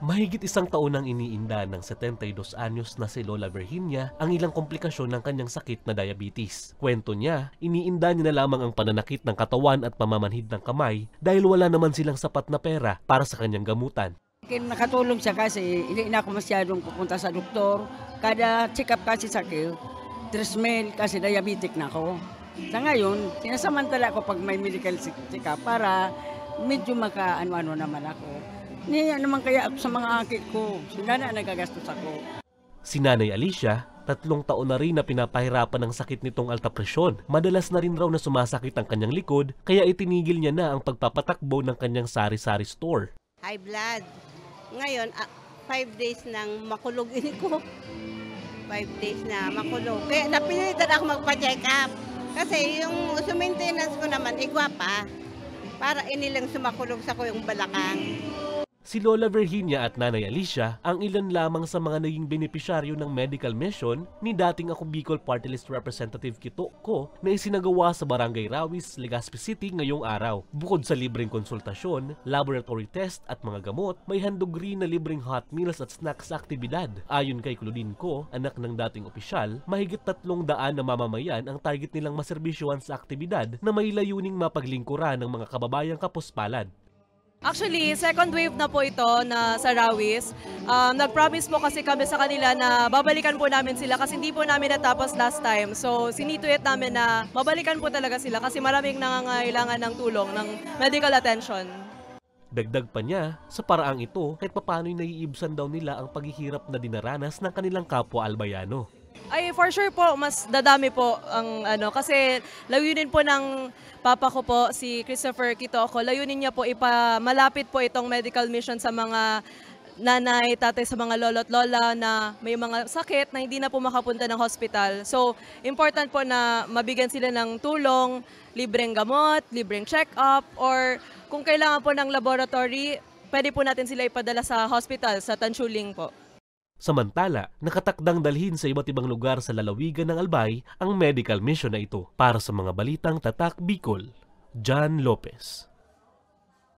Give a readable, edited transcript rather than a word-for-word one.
Mahigit isang taon nang iniinda ng 72 anyos na si Lola Virginia ang ilang komplikasyon ng kanyang sakit na diabetes. Kwento niya, iniinda niya na lamang ang pananakit ng katawan at pamamanhid ng kamay dahil wala naman silang sapat na pera para sa kanyang gamutan. Nakatulong siya kasi hindi na ako masyadong pupunta sa doktor. Kada check-up kasi sa akin, tresmel kasi diabetic na ako. Sa ngayon, sinasamantala ko pag may medical check-up para medyo maka-ano-ano naman ako. Niya naman kaya ako sa mga akit ko. Sila na nagagastos ako. Si Nanay Alicia, 3 taon na rin na pinapahirapan ng sakit nitong alta presyon. Madalas na rin raw na sumasakit ang kanyang likod kaya itinigil niya na ang pagpapatakbo ng kanyang sari-sari store. High blood. Ngayon, 5 days nang makulog ko. 5 days na makulog. Kaya napilitan ako magpa-check up. Kasi yung maintenance ko naman, igwapa. Para inilang sumakulog sa ko yung balakang. Si Lola Virginia at Nanay Alicia ang ilan lamang sa mga naging benepisyaryo ng medical mission ni dating ako Bicol Party List Representative Kito Ko na isinagawa sa Barangay Rawis, Legazpi City ngayong araw. Bukod sa libreng konsultasyon, laboratory test at mga gamot, may handog rin na libreng hot meals at snacks sa aktibidad. Ayon kay Claudine Ko, anak ng dating opisyal, mahigit 300 na mamamayan ang target nilang maserbisyuhan sa aktibidad na may layuning mapaglingkuran ng mga kababayang kapuspalad. Actually, second wave na po ito na sa Rawis. Nag-promise po kasi kami sa kanila na babalikan po namin sila kasi hindi po namin natapos last time. So, sinituit namin na babalikan po talaga sila kasi maraming nangangailangan ng tulong, ng medical attention. Dagdag pa niya, sa paraang ito, kahit papano'y naiibsan daw nila ang paghihirap na dinaranas ng kanilang kapwa albayano. Ay, for sure po, mas dadami po ang kasi layunin po ng papa ko po, si Christopher Kitoko, layunin niya po malapit po itong medical mission sa mga nanay, tatay, sa mga lolo't lola na may mga sakit na hindi na po makapunta ng hospital. So, important po na mabigyan sila ng tulong, libreng gamot, libreng check-up, or kung kailangan po ng laboratory, pwede po natin sila ipadala sa hospital, sa Tanchuling po. Samantala, nakatakdang dalhin sa iba't ibang lugar sa lalawigan ng Albay ang medical mission na ito. Para sa mga balitang Tatak Bicol, John Lopez.